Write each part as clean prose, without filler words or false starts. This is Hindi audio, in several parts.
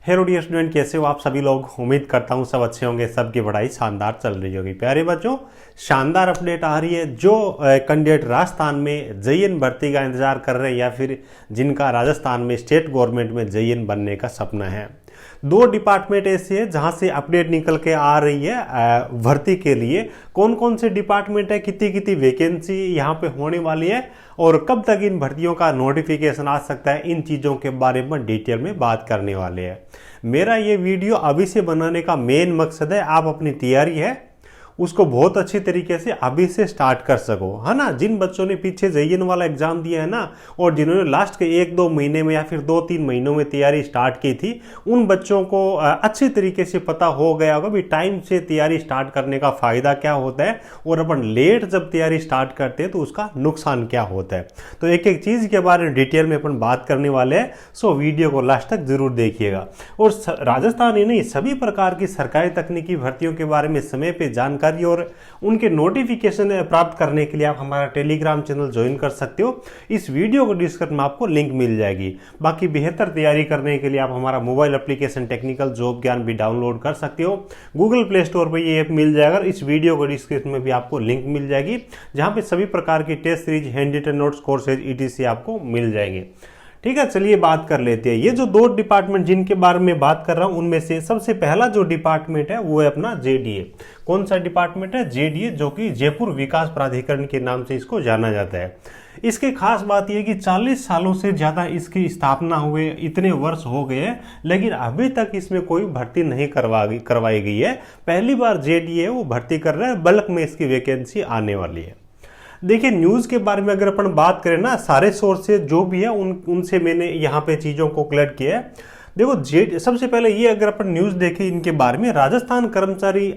हेलो डियर स्टूडेंट, कैसे हो आप सभी लोग। उम्मीद करता हूँ सब अच्छे होंगे, सबकी पढ़ाई शानदार चल रही होगी। प्यारे बच्चों, शानदार अपडेट आ रही है। जो कैंडिडेट राजस्थान में जेईएन भर्ती का इंतजार कर रहे हैं या फिर जिनका राजस्थान में स्टेट गवर्नमेंट में जेईएन बनने का सपना है, दो डिपार्टमेंट ऐसे हैं जहां से अपडेट निकल के आ रही है भर्ती के लिए। कौन कौन से डिपार्टमेंट है, कितनी कितनी वैकेंसी यहाँ पे होने वाली है और कब तक इन भर्तियों का नोटिफिकेशन आ सकता है, इन चीज़ों के बारे में डिटेल में बात करने वाले हैं। मेरा ये वीडियो अभी से बनाने का मेन मकसद है आप अपनी तैयारी है उसको बहुत अच्छी तरीके से अभी से स्टार्ट कर सको, है ना। जिन बच्चों ने पीछे जेईएन वाला एग्जाम दिया है ना, और जिन्होंने लास्ट के 1-2 महीने में या फिर 2-3 महीनों में तैयारी स्टार्ट की थी, उन बच्चों को अच्छी तरीके से पता हो गया होगा भी टाइम से तैयारी स्टार्ट करने का फायदा क्या होता है और अपन लेट जब तैयारी स्टार्ट करते हैं तो उसका नुकसान क्या होता है। तो एक एक चीज़ के बारे में डिटेल में अपन बात करने वाले हैं, सो वीडियो को लास्ट तक जरूर देखिएगा। और राजस्थान ही नहीं, सभी प्रकार की सरकारी तकनीकी भर्तियों के बारे में समय पर जानकारी और उनके नोटिफिकेशन प्राप्त करने के लिए आप हमारा टेलीग्राम चैनल ज्वाइन कर सकते हो। इस वीडियो को डिस्क्रिप्शन में आपको लिंक मिल जाएगी। बाकी बेहतर तैयारी करने के लिए आप हमारा मोबाइल एप्लीकेशन टेक्निकल जॉब ज्ञान भी डाउनलोड कर सकते हो। गूगल प्ले स्टोर पर ये ऐप मिल जाएगा। इस वीडियो को डिस्क्रिप्शन में भी आपको लिंक मिल जाएगी, जहां पे सभी प्रकार की test series, handwritten notes, courses ETC आपको मिल जाएंगे। ठीक है, चलिए बात कर लेते हैं। ये जो दो डिपार्टमेंट जिनके बारे में बात कर रहा हूं, उनमें से सबसे पहला जो डिपार्टमेंट है वो है अपना JDA। कौन सा डिपार्टमेंट है? JDA, जो कि जयपुर विकास प्राधिकरण के नाम से इसको जाना जाता है। इसकी खास बात यह कि 40 सालों से ज़्यादा इसकी स्थापना हुए, इतने वर्ष हो गए हैं, लेकिन अभी तक इसमें कोई भर्ती नहीं करवाई गई है। पहली बार JDA वो भर्ती कर रहा है, बल्क में इसकी वैकेंसी आने वाली है। देखिए, न्यूज़ के बारे में अगर अपन बात करें ना, सारे सोर्सेज जो भी है उनसे मैंने यहाँ पे चीज़ों को कलेक्ट किया है। देखो, सबसे पहले ये अगर अपन न्यूज़ देखें इनके बारे में, राजस्थान कर्मचारी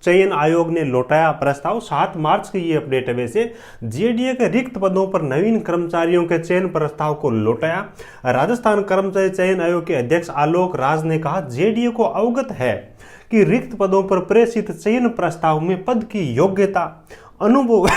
चयन आयोग ने लौटाया प्रस्ताव। 7 मार्च की ये अपडेट है। वैसे JDA के रिक्त पदों पर नवीन कर्मचारियों के चयन प्रस्ताव को लौटाया। राजस्थान कर्मचारी चयन आयोग के अध्यक्ष आलोक राज ने कहा, JDA को अवगत है कि रिक्त पदों पर प्रेषित चयन प्रस्ताव में पद की योग्यता, अनुभव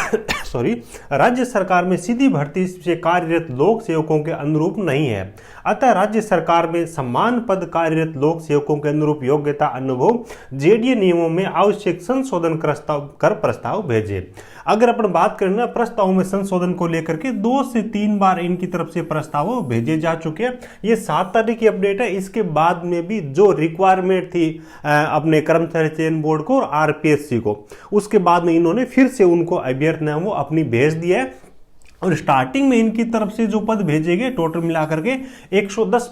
राज्य सरकार में सीधी भर्ती से कार्यरत लोक सेवकों के अनुरूप नहीं है। अतः राज्य सरकार में समान पद कार्यरत लोक सेवकों के अनुरूप योग्यता, अनुभव JDA नियमों में आवश्यक संशोधन कर प्रस्ताव भेजे। अगर अपन बात करें ना, प्रस्ताव में संशोधन को लेकर के 2 से 3 बार इनकी तरफ से प्रस्ताव भेजे जा चुके हैं। ये 7 तारीख की अपडेट है। इसके बाद में भी जो रिक्वायरमेंट थी अपने कर्मचारी चयन बोर्ड को और RPSC को, उसके बाद में इन्होंने फिर से उनको अभ्यर्थी नाम वो अपनी भेज दिया है। और स्टार्टिंग में इनकी तरफ से जो पद भेजे गए, टोटल मिलाकर के 110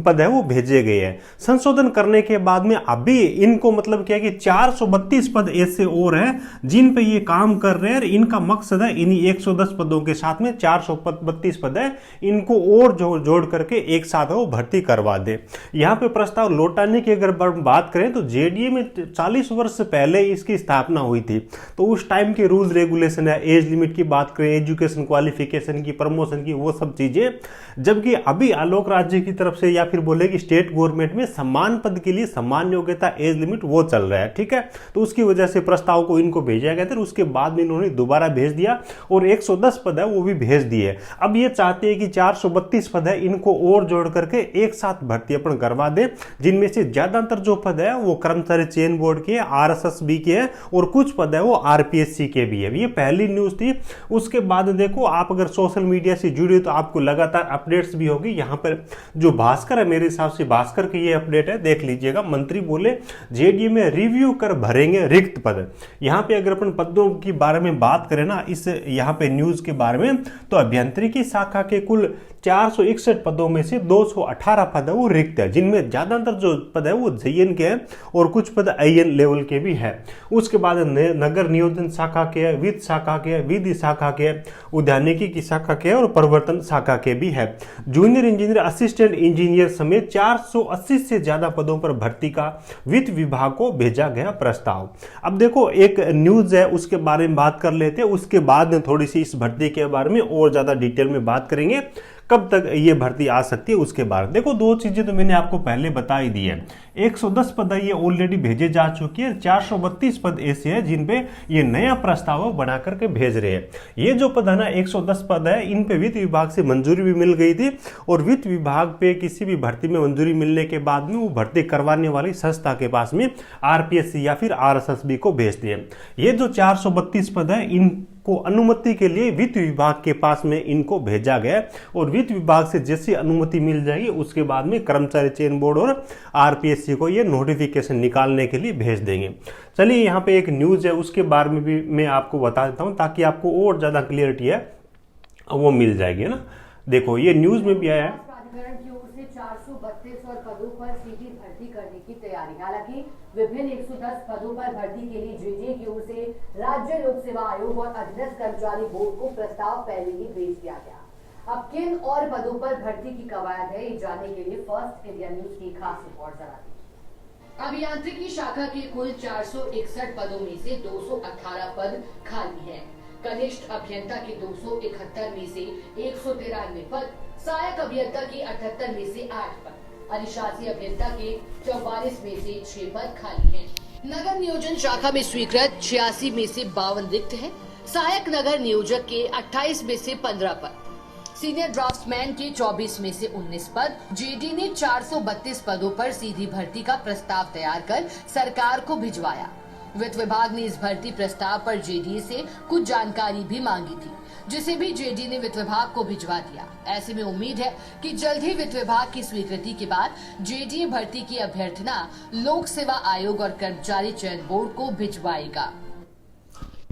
पद है वो भेजे गए हैं। संशोधन करने के बाद में अभी इनको मतलब क्या है कि 432 पद ऐसे और हैं जिन पे ये काम कर रहे हैं। इनका मकसद है इन्हीं 110 पदों के साथ में 432 पद है, इनको और जोड़ करके एक साथ वो भर्ती करवा दे। यहाँ पे प्रस्ताव लौटाने की अगर बात करें तो JDA में 40 वर्ष पहले इसकी स्थापना हुई थी, तो उस टाइम के रूल रेगुलेशन है, एज लिमिट की बात करें, एजुकेशन क्वालिफिकेशन की, प्रमोशन की, वो सब चीजें। जबकि अभी आलोक राज्य की तरफ से या फिर बोले कि स्टेट गवर्नमेंट में समान पद के लिए समान योग्यता, एज लिमिट वो चल रहा है। ठीक है, तो उसकी वजह से प्रस्ताव को इनको भेजा गया था। उसके बाद में इन्होंने दोबारा भेज दिया और 110 पद है वो भी भेज दिए। अब ये चाहते हैं कि 432 पद है इनको और जोड़ करके एक साथ भर्ती अपन करवा दे, जिनमें से ज्यादातर जो पद है वो कर्मचारी चयन बोर्ड के, RSSB के है और कुछ पद है वो RPSC के भी है। ये पहली न्यूज थी। उसके बाद देखो, आप अगर सोशल मीडिया से जुड़े तो आपको लगातार अपडेट्स भी होगी। यहाँ पर जो भास्कर है, मेरे हिसाब से भास्कर की ये अपडेट है, देख लीजिएगा। मंत्री बोले JDA में रिव्यू कर भरेंगे रिक्त पद। यहाँ पे अगर अपन पदों की बारे में बात करें ना, इस यहाँ पे न्यूज के बारे में, तो अभियांत्रिकी शाखा के कुल 461 पदों में से 218 पद है वो रिक्त है, जिनमें ज्यादातर जो पद है वो JN के हैं और कुछ पद IN लेवल के भी है। उसके बाद नगर नियोजन शाखा के, वित्त शाखा के, विधि शाखा के, उद्यानिकी की शाखा के और प्रवर्तन शाखा के भी है। जूनियर इंजीनियर, असिस्टेंट इंजीनियर समेत 480 से ज्यादा पदों पर भर्ती का वित्त विभाग को भेजा गया प्रस्ताव। अब देखो, एक न्यूज है उसके बारे में बात कर लेते हैं, उसके बाद थोड़ी सी इस भर्ती के बारे में और ज्यादा डिटेल में बात करेंगे। कब तक ये भर्ती आ सकती है उसके बारे में। देखो, दो चीजें तो मैंने आपको पहले बता ही दी है। 110 पद ये ऑलरेडी भेजे जा चुकी है, 432 पद ऐसे हैं जिन पे ये नया प्रस्ताव बना करके भेज रहे हैं। ये जो पद है ना, 110 पद है, इन पे वित्त विभाग से मंजूरी भी मिल गई थी, और वित्त विभाग पे किसी भी भर्ती में मंजूरी मिलने के बाद में वो भर्ती करवाने वाली संस्था के पास में आरपीएससी या फिर आरएसएसबी को भेजती है। ये जो 432 पद है, इनको अनुमति के लिए वित्त विभाग के पास में इनको भेजा गया, और वित्त विभाग से जैसी अनुमति मिल जाएगी उसके बाद में कर्मचारी चयन बोर्ड और आरपीएससी को ये नोटिफिकेशन निकालने के लिए भेज देंगे। चलिए, यहाँ पे एक न्यूज है, उसके बारे में भी मैं आपको बता देता हूँ ताकि आपको और ज्यादा क्लियरिटी है वो मिल जाएगी ना। देखो, ये न्यूज में भी आया है, 432 और पदों पर सीधी भर्ती करने की तैयारी। हालांकि विभिन्न 110 पदों पर भर्ती के लिए जेडीए की ओर से राज्य लोक सेवा आयोग और अधीनस्थ कर्मचारी बोर्ड को प्रस्ताव पहले ही भेज दिया गया। अब किन और पदों पर भर्ती की कवायद है, ये जानने के लिए फर्स्ट इंडिया न्यूज की खास रिपोर्ट जरा दी। अभियांत्रिकी शाखा के कुल 461 पदों में से 218 पद खाली है। कनिष्ठ अभियंता के 271 में से 193 पद, सहायक अभियंता के 78 में से 8 पद, अधिशासी अभियंता के 44 में से 6 पद खाली हैं। नगर नियोजन शाखा में स्वीकृत 86 में से 52 रिक्त है। सहायक नगर नियोजक के 28 में से 15 पद, सीनियर ड्राफ्ट्समैन के 24 में से 19 पद। जेडी ने 432 पदों पर सीधी भर्ती का प्रस्ताव तैयार कर सरकार को भिजवाया। वित्त विभाग ने इस भर्ती प्रस्ताव पर जेडीए से कुछ जानकारी भी मांगी थी, जिसे भी जेडी ने वित्त विभाग को भिजवा दिया। ऐसे में उम्मीद है कि जल्द ही वित्त विभाग की स्वीकृति के बाद जेडीए भर्ती की अभ्यर्थना लोक सेवा आयोग और कर्मचारी चयन बोर्ड को भिजवाएगा।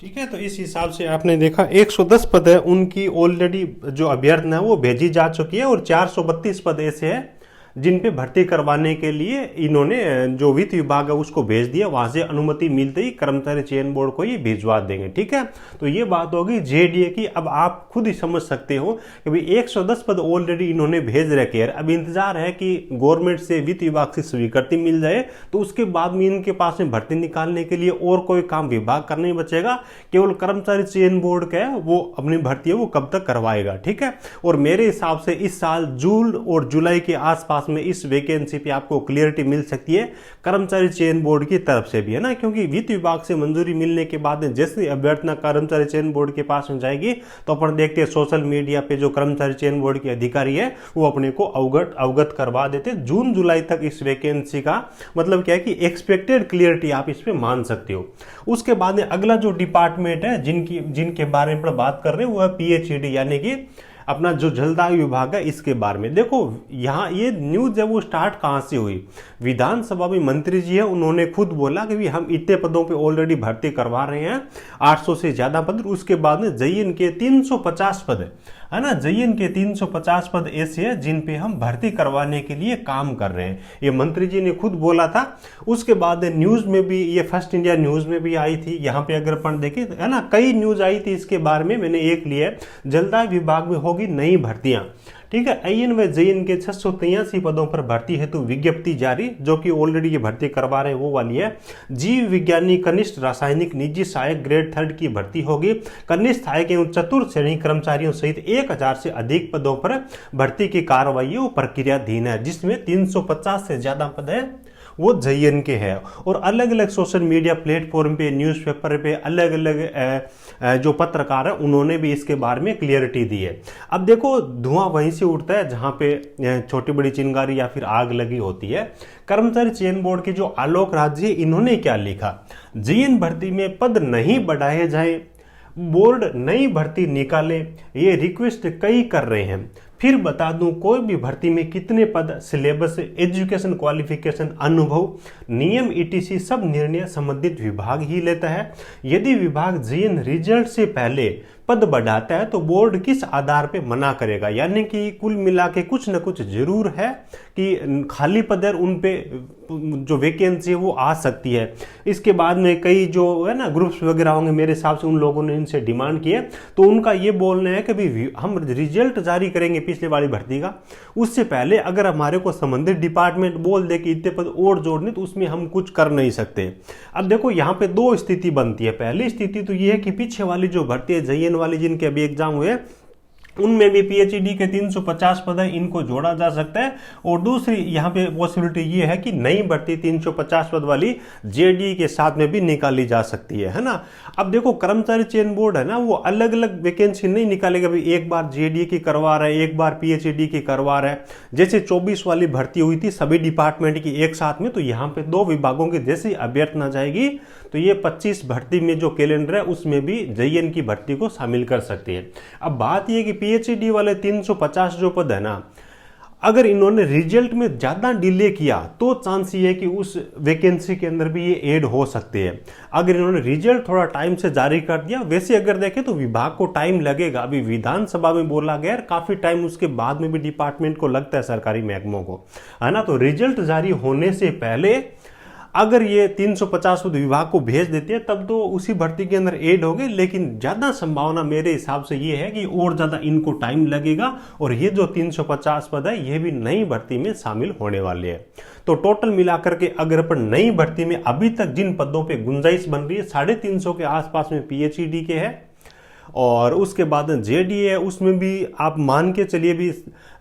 ठीक है, तो इस हिसाब से आपने देखा 110 पद है, उनकी ऑलरेडी जो अभ्यर्थना है वो भेजी जा चुकी है, और 432 पद ऐसे हैं जिन पे भर्ती करवाने के लिए इन्होंने जो वित्त विभाग है उसको भेज दिया। वहां से अनुमति मिलते ही कर्मचारी चयन बोर्ड को ये भिजवा देंगे। ठीक है, तो ये बात होगी जेडीए की। अब आप खुद ही समझ सकते हो कि भाई 110 पद ऑलरेडी इन्होंने भेज रखे हैं। अब इंतजार है कि गवर्नमेंट से वित्त विभाग से स्वीकृति मिल जाए, तो उसके बाद में इनके पास में भर्ती निकालने के लिए और कोई काम विभाग करना नहीं बचेगा। केवल कर्मचारी चयन बोर्ड का है वो अपनी भर्ती है वो कब तक करवाएगा। ठीक है, और मेरे हिसाब से इस साल जून और जुलाई के आसपास में इस वैकेंसी पे आपको क्लियरिटी मिल सकती है कर्मचारी चयन बोर्ड की तरफ से भी, है ना। क्योंकि वित्त विभाग से मंजूरी मिलने के बाद जैसे अभ्यर्थना कर्मचारी चयन बोर्ड के पास में जाएगी, तो अपन देखते हैं सोशल मीडिया पे जो कर्मचारी चयन बोर्ड के अधिकारी है वो अपने को अवगत करवा देते। जून जुलाई तक इस वैकेंसी का मतलब क्या है कि एक्सपेक्टेड क्लियरिटी आप इस पे मान सकते हो। उसके बाद अगला जो डिपार्टमेंट है जिनके बारे में बात कर रहे हैं वो है पीएचईडी, यानी कि अपना जो जलदायु विभाग है इसके बारे में। देखो, यहाँ ये न्यूज है वो स्टार्ट कहां से हुई। विधानसभा में मंत्री जी है, उन्होंने खुद बोला कि हम इतने पदों पे ऑलरेडी भर्ती करवा रहे हैं, 800 से ज्यादा पद। उसके बाद में जेईएन के 350 पद है ना, जेईएन के 350 पद ऐसे हैं जिन पे हम भर्ती करवाने के लिए काम कर रहे हैं, ये मंत्री जी ने खुद बोला था। उसके बाद न्यूज में भी, ये फर्स्ट इंडिया न्यूज में भी आई थी। यहाँ पे अगर अपन देखें है ना, कई न्यूज आई थी इसके बारे में। मैंने एक लिया है, जलदायु विभाग में होगी नई भर्तियां। ठीक है, आईएन व जेईएन के 683 पदों पर भर्ती हेतु विज्ञप्ति जारी, जो कि ऑलरेडी ये भर्ती करवा रहे हैं वो वाली है। जीव विज्ञानी कनिष्ठ रासायनिक निजी सहायक ग्रेड 3 की भर्ती होगी। कनिष्ठ सहायक एवं चतुर्थ श्रेणी कर्मचारियों सहित 1000 से अधिक पदों पर भर्ती की कार्रवाई वो प्रक्रियाधीन है, जिसमें 350 से ज्यादा पद है वो जेईएन के हैं। और अलग अलग सोशल मीडिया प्लेटफॉर्म पे, न्यूज़पेपर पे अलग अलग जो पत्रकार है उन्होंने भी इसके बारे में क्लियरिटी दी है। अब देखो, धुआं वहीं से उठता है जहां पे छोटी बड़ी चिंगारी या फिर आग लगी होती है। कर्मचारी चयन बोर्ड के जो आलोक राज जी, इन्होंने क्या लिखा, जेईएन भर्ती में पद नहीं बढ़ाए जाए, बोर्ड नई भर्ती निकाले, ये रिक्वेस्ट कई कर रहे हैं। फिर बता दूं, कोई भी भर्ती में कितने पद, सिलेबस, एजुकेशन क्वालिफिकेशन, अनुभव, नियम ईटीसी सब निर्णय संबंधित विभाग ही लेता है। यदि विभाग जेईएन रिजल्ट से पहले पद बढ़ाता है तो बोर्ड किस आधार पे मना करेगा। यानी कि कुल मिला के कुछ न कुछ जरूर है कि खाली पद है, उन पे जो वैकेंसी है वो आ सकती है। इसके बाद में कई जो है ना ग्रुप्स वगैरह होंगे, मेरे हिसाब से उन लोगों ने इनसे डिमांड की है, तो उनका ये बोलना है कि भाई हम रिजल्ट जारी करेंगे पिछले वाली भर्ती का, उससे पहले अगर हमारे को संबंधित डिपार्टमेंट बोल दे कि इतने पद और जोड़ने, तो उसमें हम कुछ कर नहीं सकते। अब देखो, यहाँ पे दो स्थिति बनती है। पहली स्थिति तो ये है कि पीछे वाली जो भर्ती है जेईएन वाली, जिनके अभी एग्जाम हुए, उनमें भी पीएचडी के 350 पद है, इनको जोड़ा जा सकता है। और दूसरी यहाँ पे पॉसिबिलिटी ये है कि नई भर्ती 350 पद वाली जेडीए के साथ में भी निकाली जा सकती है ना। अब देखो कर्मचारी चयन बोर्ड है ना, वो अलग अलग वैकेंसी नहीं निकालेगा, भाई एक बार जेडीए की करवा रहा है, एक बार पीएचडी की करवा रहा है। जैसे 24 वाली भर्ती हुई थी सभी डिपार्टमेंट की एक साथ में, तो यहाँ पे 2 विभागों की जैसे अभ्यर्थी ना जाएगी तो ये 25 भर्ती में जो कैलेंडर है उसमें भी जेईएन की भर्ती को शामिल कर सकती है। अब बात यह कि पीएचडी वाले 350 जो पद है ना, अगर इन्होंने रिजल्ट में ज्यादा डिले किया तो चांस ये है कि उस वैकेंसी के अंदर भी ये ऐड हो सकते हैं। अगर इन्होंने रिजल्ट थोड़ा टाइम से जारी कर दिया, वैसे अगर देखें तो विभाग को टाइम लगेगा। अभी विधानसभा में बोला गया काफी टाइम उसके बाद में भी डिपार्टमेंट को लगता है, सरकारी महकमों को, है ना। तो रिजल्ट जारी होने से पहले अगर ये 350 विभाग को भेज देते हैं तब तो उसी भर्ती के अंदर ऐड हो गए, लेकिन ज्यादा संभावना मेरे हिसाब से ये है कि और ज्यादा इनको टाइम लगेगा और ये जो 350 पद है ये भी नई भर्ती में शामिल होने वाले हैं। तो टोटल मिलाकर के अगर अपन नई भर्ती में अभी तक जिन पदों पे गुंजाइश बन रही है 350 के आसपास में पीएचडी के है, और उसके बाद जेडीए है, उसमें भी आप मान के चलिए भी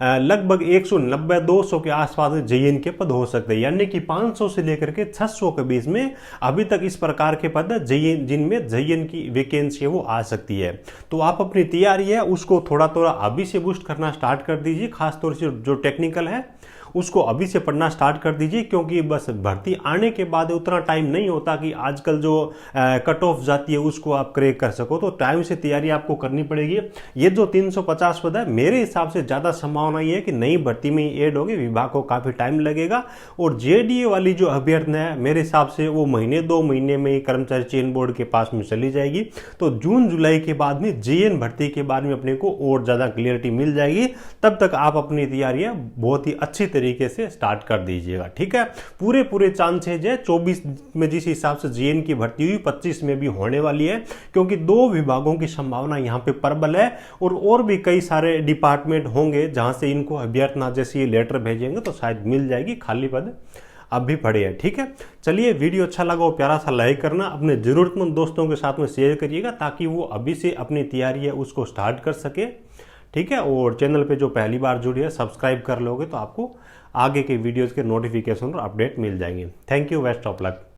लगभग 190-200 के आसपास जेईएन के पद हो सकते हैं। यानी कि 500 से लेकर के 600 के बीच में अभी तक इस प्रकार के पद जेईएन जिनमें जेईएन की वैकेंसी है वो आ सकती है। तो आप अपनी तैयारी है उसको थोड़ा थोड़ा अभी से बूस्ट करना स्टार्ट कर दीजिए। खासतौर से जो टेक्निकल है उसको अभी से पढ़ना स्टार्ट कर दीजिए, क्योंकि बस भर्ती आने के बाद उतना टाइम नहीं होता कि आजकल जो कट ऑफ जाती है उसको आप क्रैक कर सको। तो टाइम से तैयारी आपको करनी पड़ेगी। ये जो 350 पद है मेरे हिसाब से ज्यादा संभावना ये है कि नई भर्ती में ही ऐड होगी, विभाग को काफी टाइम लगेगा। और जेडीए वाली जो अभ्यर्थी है मेरे हिसाब से वो महीने 2 महीने में ही कर्मचारी चयन बोर्ड के पास में चली जाएगी। तो जून जुलाई के बाद में जेईएन भर्ती के बारे में अपने को और ज्यादा क्लियरिटी मिल जाएगी। तब तक आप अपनी तैयारियां बहुत ही अच्छी तरीके से स्टार्ट कर दीजिएगा, ठीक है। पूरे चांसेज है 24 में जिस हिसाब से जेईएन की भर्ती हुई 25 में भी होने वाली है, क्योंकि 2 विभागों की संभावना यहां पे प्रबल है। और भी कई सारे डिपार्टमेंट होंगे जहां से इनको अभ्यर्थना जैसे लेटर भेजेंगे तो शायद मिल जाएगी, खाली पद अब भी पड़े हैं, ठीक है। चलिए वीडियो अच्छा लगा हो प्यारा सा लाइक करना, अपने जरूरतमंद दोस्तों के साथ में शेयर करिएगा ताकि वो अभी से अपनी तैयारी है उसको स्टार्ट कर सके, ठीक है। और चैनल पे जो पहली बार जुड़ी है सब्सक्राइब कर लोगे तो आपको आगे के वीडियोस के नोटिफिकेशन और अपडेट मिल जाएंगे। Thank you, best of luck.